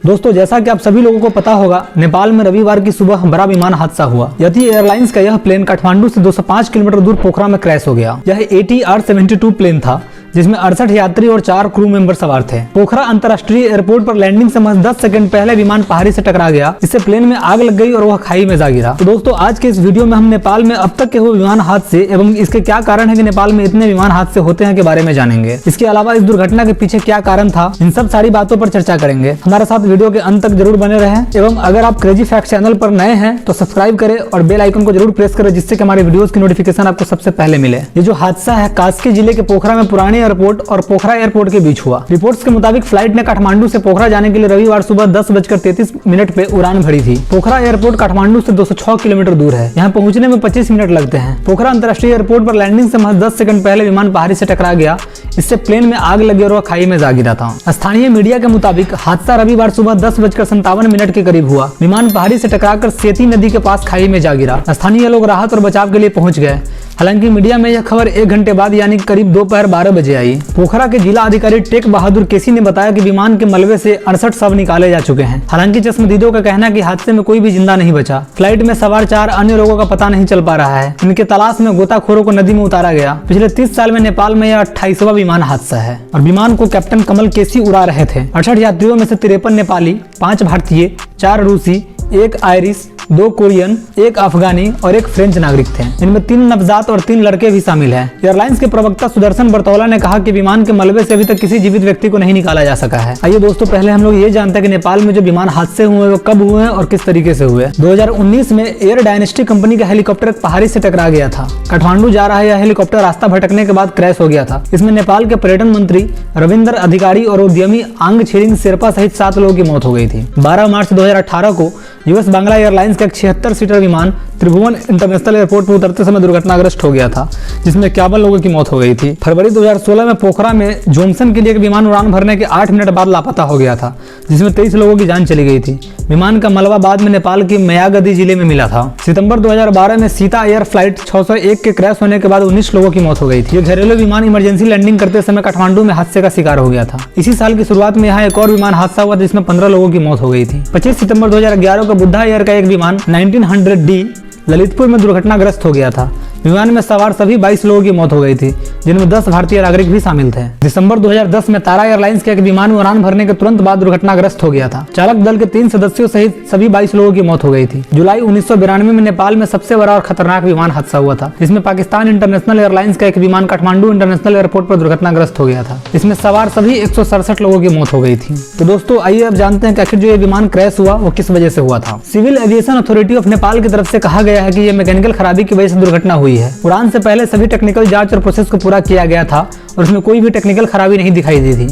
दोस्तों जैसा कि आप सभी लोगों को पता होगा, नेपाल में रविवार की सुबह बड़ा विमान हादसा हुआ। यति एयरलाइंस का यह प्लेन काठमांडू से 205 किलोमीटर दूर पोखरा में क्रैश हो गया। यह ATR-72 प्लेन था जिसमें 68 यात्री और 4 क्रू मेंबर सवार थे। पोखरा अंतर्राष्ट्रीय एयरपोर्ट पर लैंडिंग से महज 10 सेकंड पहले विमान पहाड़ी से टकरा गया, जिससे प्लेन में आग लग गई और वह खाई में जा गिरा। तो दोस्तों आज के इस वीडियो में हम नेपाल में अब तक के हुए विमान हादसे एवं इसके क्या कारण है कि नेपाल में इतने विमान हादसे होते हैं के बारे में जानेंगे। इसके अलावा इस दुर्घटना के पीछे क्या कारण था, इन सब सारी बातों पर चर्चा करेंगे। हमारे साथ वीडियो के अंत तक जरूर बने रहें एवं अगर आप क्रेजी फैक्ट चैनल पर नए हैं तो सब्सक्राइब करें और बेल आइकन को जरूर प्रेस करें, जिससे कि हमारे वीडियोस की नोटिफिकेशन आपको सबसे पहले मिले। ये जो हादसा है कास्की जिले के पोखरा में पुराने एयरपोर्ट और पोखरा एयरपोर्ट के बीच हुआ। रिपोर्ट्स के मुताबिक फ्लाइट ने काठमांडू से पोखरा जाने के लिए रविवार सुबह 10:33 पे उड़ान भरी थी। पोखरा एयरपोर्ट काठमांडू से 206 किलोमीटर दूर है। यहाँ पहुंचने में 25 मिनट लगते हैं। पोखरा अंतर्राष्ट्रीय एयरपोर्ट पर लैंडिंग से महज 10 सेकंड पहले विमान पहाड़ी से टकरा गया, इससे प्लेन में आग लगी और वह खाई में जा गिरा था। स्थानीय मीडिया के मुताबिक हादसा रविवार सुबह 10:57 के करीब हुआ। विमान पहाड़ी से टकराकर सेती नदी के पास खाई में जा गिरा। स्थानीय लोग राहत और बचाव के लिए पहुंच गए। हालांकि मीडिया में यह खबर 1 घंटे बाद यानी करीब दोपहर 12 बजे आई। पोखरा के जिला अधिकारी टेक बहादुर केसी ने बताया कि विमान के मलबे से 68 शव निकाले जा चुके हैं। हालांकि चश्मदीदों का कहना है कि हादसे में कोई भी जिंदा नहीं बचा। फ्लाइट में सवार 4 अन्य लोगों का पता नहीं चल पा रहा है। इनके तलाश में गोताखोरों को नदी में उतारा गया। पिछले 30 साल में नेपाल में यह 28वां विमान हादसा है और विमान को कैप्टन कमल केसी उड़ा रहे थे। 68 यात्रियों में से 53 नेपाली, 5 भारतीय, 4 रूसी, 1 आयरिश, 2 कोरियन, 1 अफगानी और 1 फ्रेंच नागरिक थे। इनमें 3 नवजात और 3 लड़के भी शामिल हैं। एयरलाइंस के प्रवक्ता सुदर्शन बर्तौला ने कहा कि विमान के मलबे से अभी तक किसी जीवित व्यक्ति को नहीं निकाला जा सका है। आइए दोस्तों पहले हम लोग ये जानते हैं कि नेपाल में जो विमान हादसे हुए वो कब हुए और किस तरीके से हुए। 2019 में एयर डायनेस्टी कंपनी का हेलीकॉप्टर पहाड़ी से टकरा गया था। काठमांडू जा रहा यह हेलीकॉप्टर रास्ता भटकने के बाद क्रैश हो गया था। इसमें नेपाल के पर्यटन मंत्री रविंद्र अधिकारी और उद्यमी आंग छिरिंग शेरपा सहित 7 लोगों की मौत हो गई थी। 12 मार्च 2018 को यूएस बांग्ला एयरलाइंस का एक 76 सीटर विमान त्रिभुवन इंटरनेशनल एयरपोर्ट पर उतरते समय दुर्घटनाग्रस्त हो गया था, जिसमें 51 लोगों की मौत हो गई थी। फरवरी 2016 में पोखरा में जॉनसन के लिए एक विमान उड़ान भरने के 8 मिनट बाद लापता हो गया था, जिसमें 23 लोगों की जान चली गई थी। विमान का मलबा बाद में नेपाल के मयागदी जिले में मिला था। सितंबर 2012 में सीता एयर फ्लाइट 601 के क्रैश होने के बाद 19 लोगों की मौत हो गई थी। ये घरेलू विमान इमरजेंसी लैंडिंग करते समय काठमांडू में हादसे का शिकार हो गया था। इसी साल की शुरुआत में यहाँ एक और विमान हादसा हुआ जिसमें 15 लोगों की मौत हो गई थी। 25 सितंबर 2011 को बुद्धा एयर का एक विमान 1900D ललितपुर में दुर्घटनाग्रस्त हो गया था। विमान में सवार सभी 22 लोगों की मौत हो गई थी, जिनमें 10 भारतीय नागरिक भी शामिल थे। दिसंबर 2010 में तारा एयरलाइंस के एक विमान में उड़ान भरने के तुरंत बाद दुर्घटनाग्रस्त हो गया था। चालक दल के 3 सदस्यों सहित सभी 22 लोगों की मौत हो गई थी। जुलाई 1992 में नेपाल में सबसे बड़ा और खतरनाक विमान हादसा हुआ था, जिसमें पाकिस्तान इंटरनेशनल एयरलाइंस का एक विमान काठमांडू इंटरनेशनल एयरपोर्ट पर दुर्घटनाग्रस्त हो गया था। इसमें सवार सभी 167 लोगों की मौत हो गई थी। तो दोस्तों आइए अब जानते हैं कि आखिर जो ये विमान क्रैश हुआ वो किस वजह से हुआ था। Civil aviation authority of Nepal की तरफ से कहा गया है कि ये मैकेनिकल खराबी की वजह से दुर्घटना हुई है। उड़ान से पहले सभी टेक्निकल जांच और प्रोसेस को पूरा किया गया था और उसमें कोई भी टेक्निकल खराबी नहीं दिखाई दी थी।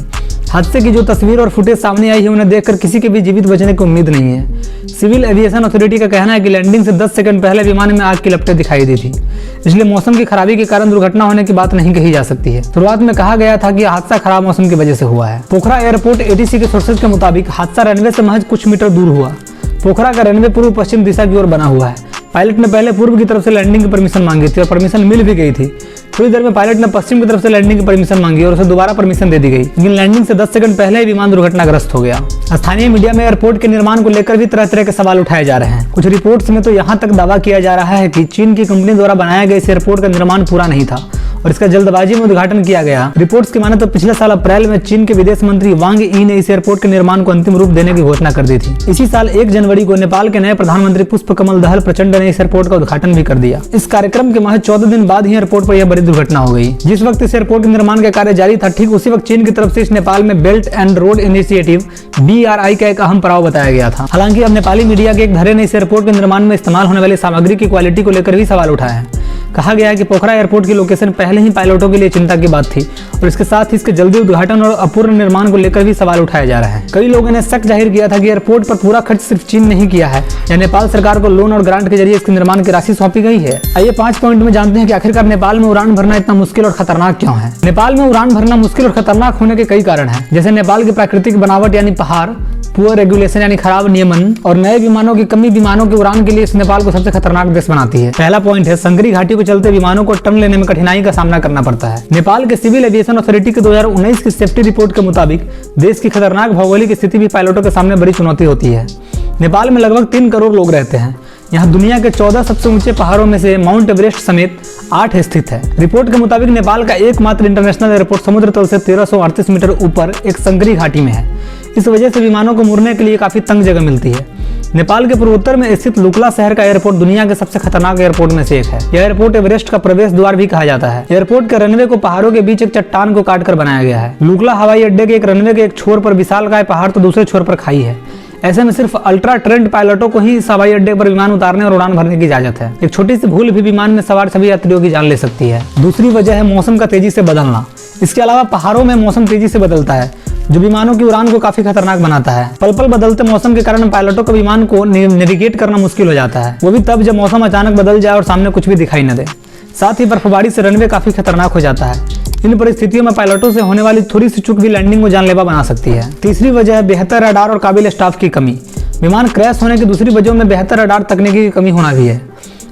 हादसे की जो तस्वीर और फुटेज सामने आई है उन्हें देखकर किसी के भी जीवित बचने की उम्मीद नहीं है। सिविल एविएशन अथॉरिटी का कहना है कि लैंडिंग से 10 सेकंड पहले विमान में आग की लपटें दिखाई दी थी, इसलिए मौसम की खराबी के कारण दुर्घटना होने की बात नहीं कही जा सकती है। शुरुआत में कहा गया था कि हादसा खराब मौसम की वजह से हुआ है। पोखरा एयरपोर्ट ATC के सोर्सेज के मुताबिक हादसा रनवे से महज कुछ मीटर दूर हुआ। पोखरा का रनवे पूर्व पश्चिम दिशा की ओर बना हुआ है। पायलट ने पहले पूर्व की तरफ से लैंडिंग की परमिशन मांगी थी और परमिशन मिल भी गई थी। थोड़ी देर में पायलट ने पश्चिम की तरफ से लैंडिंग की परमिशन मांगी और उसे दोबारा परमिशन दे दी गई, लेकिन लैंडिंग से 10 सेकंड पहले ही विमान दुर्घटनाग्रस्त हो गया। स्थानीय मीडिया में एयरपोर्ट के निर्माण को लेकर भी तरह तरह के सवाल उठाए जा रहे हैं। कुछ रिपोर्ट्स में तो यहाँ तक दावा किया जा रहा है कि चीन की कंपनी द्वारा बनाया गया इस एयरपोर्ट का निर्माण पूरा नहीं था और इसका जल्दबाजी में उद्घाटन किया गया। रिपोर्ट्स की माने तो पिछले साल अप्रैल में चीन के विदेश मंत्री वांग यी ने इस एयरपोर्ट के निर्माण को अंतिम रूप देने की घोषणा कर दी थी। इसी साल 1 जनवरी को नेपाल के नए प्रधानमंत्री पुष्पकमल दहल प्रचंड ने इस एयरपोर्ट का उद्घाटन भी कर दिया। इस कार्यक्रम के महज 14 दिन बाद ही एयरपोर्ट पर यह बड़ी दुर्घटना हो गई। जिस वक्त इस एयरपोर्ट के निर्माण का कार्य जारी था, ठीक उसी वक्त चीन की तरफ से इस नेपाल में belt and road initiative BRI का एक अहम पड़ाव बताया गया था। हालांकि अब नेपाली मीडिया के एक धड़े ने इस एयरपोर्ट के निर्माण में इस्तेमाल होने वाली सामग्री की क्वालिटी को लेकर भी सवाल उठाए हैं। कहा गया है कि पोखरा एयरपोर्ट की लोकेशन पहले ही पायलटों के लिए चिंता की बात थी और इसके साथ ही इसके जल्दी उद्घाटन और अपूर्ण निर्माण को लेकर भी सवाल उठाए जा रहे हैं। कई लोगों ने शक जाहिर किया था कि एयरपोर्ट पर पूरा खर्च सिर्फ चीन नहीं किया है या नेपाल सरकार को लोन और ग्रांट के जरिए इसके निर्माण की राशि सौंपी गई है। आइए 5 पॉइंट में जानते हैं कि आखिरकार नेपाल में उड़ान भरना इतना मुश्किल और खतरनाक क्यों है। नेपाल में उड़ान भरना मुश्किल और खतरनाक होने के कई कारण हैं, जैसे नेपाल की प्राकृतिक बनावट यानी पहाड़, पुअर रेगुलेशन यानी खराब नियमन और नए विमानों की कमी विमानों की उड़ान के लिए इस नेपाल को सबसे खतरनाक देश बनाती है। पहला पॉइंट है, संकरी घाटी को चलते विमानों को टर्न लेने में कठिनाई का सामना करना पड़ता है। नेपाल के सिविल एविएशन अथॉरिटी के 2019 की सेफ्टी रिपोर्ट के मुताबिक देश की खतरनाक भौगोलिक स्थिति भी पायलटों के सामने बड़ी चुनौती होती है। नेपाल में लगभग 3 करोड़ लोग रहते हैं। यहाँ दुनिया के 14 सबसे ऊंचे पहाड़ों में से माउंट एवरेस्ट समेत 8 स्थित है। रिपोर्ट के मुताबिक नेपाल का एकमात्र इंटरनेशनल एयरपोर्ट समुद्र तल से 1338 मीटर ऊपर एक संकरी घाटी में है। इस वजह से विमानों को मुड़ने के लिए काफी तंग जगह मिलती है। नेपाल के पूर्वोत्तर में स्थित लुकला शहर का एयरपोर्ट दुनिया के सबसे खतरनाक एयरपोर्ट में से एक है। यह एयरपोर्ट एवरेस्ट का प्रवेश द्वार भी कहा जाता है। एयरपोर्ट के रनवे को पहाड़ों के बीच एक चट्टान को काटकर बनाया गया है। लुकला हवाई अड्डे के एक रनवे के एक छोर पर विशालकाय पहाड़ तो दूसरे छोर पर खाई है। ऐसे में सिर्फ अल्ट्रा ट्रेंड पायलटों को ही इस हवाई अड्डे पर विमान उतारने और उड़ान भरने की इजाजत है। एक छोटी सी भूल भी विमान में सवार सभी यात्रियों की जान ले सकती है। दूसरी वजह है मौसम का तेजी से बदलना। इसके अलावा पहाड़ों में मौसम तेजी से बदलता है, जो विमानों की उड़ान को काफी खतरनाक बनाता है। पल पल बदलते मौसम के कारण पायलटों को विमान को नेविगेट करना मुश्किल हो जाता है, वो भी तब जब मौसम अचानक बदल जाए और सामने कुछ भी दिखाई न दे। साथ ही बर्फबारी से रनवे काफी खतरनाक हो जाता है। इन परिस्थितियों में पायलटों से होने वाली थोड़ी सी चूक भी लैंडिंग को जानलेवा बना सकती है। तीसरी वजह है बेहतर रडार और काबिल स्टाफ की कमी। विमान क्रैश होने की दूसरी वजहों में बेहतर रडार तकनीकी की कमी होना भी है।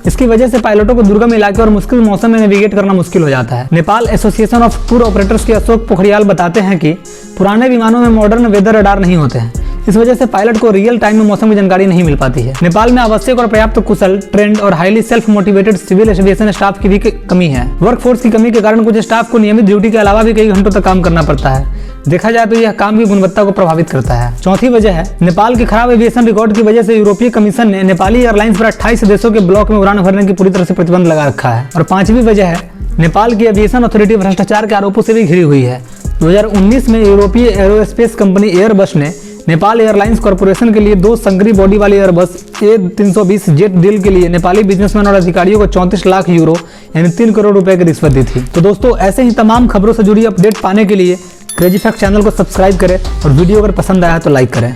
इसकी वजह से पायलटों को दुर्गम इलाके और मुश्किल मौसम में नेविगेट करना मुश्किल हो जाता है। Nepal association of tour operators के अशोक पोखरियाल बताते हैं कि पुराने विमानों में मॉडर्न वेदर रडार नहीं होते हैं। इस वजह से पायलट को रियल टाइम में मौसम की जानकारी नहीं मिल पाती है। नेपाल में आवश्यक और पर्याप्त कुशल, ट्रेंड और highly self motivated civil aviation staff की भी कमी है। वर्कफोर्स की कमी के कारण कुछ स्टाफ को नियमित ड्यूटी के अलावा भी कई घंटों तक काम करना पड़ता है। देखा जाए तो यह काम की गुणवत्ता को प्रभावित करता है। चौथी वजह है नेपाल के खराब एविएशन रिकॉर्ड की वजह से यूरोपीय कमीशन ने नेपाली एयरलाइंस पर 28 देशों के ब्लॉक में उड़ान भरने की पूरी तरह से प्रतिबंध लगा रखा है। और पांचवी वजह है नेपाल की एविएशन अथॉरिटी भ्रष्टाचार के आरोपों से भी घिरी हुई है। 2019 में यूरोपीय एरोस्पेस कंपनी एयरबस ने नेपाल एयरलाइंस कॉर्पोरेशन के लिए 2 संकरी बॉडी वाली एयरबस A320 जेट डील के लिए नेपाली बिजनेसमैन और अधिकारियों को 34 लाख यूरो यानी 3 करोड़ रुपए की रिश्वत दी थी। तो दोस्तों, ऐसे ही तमाम खबरों से जुड़ी अपडेट पाने के लिए क्रेजी फैक्ट चैनल को सब्सक्राइब करें और वीडियो अगर पसंद आया तो लाइक करें।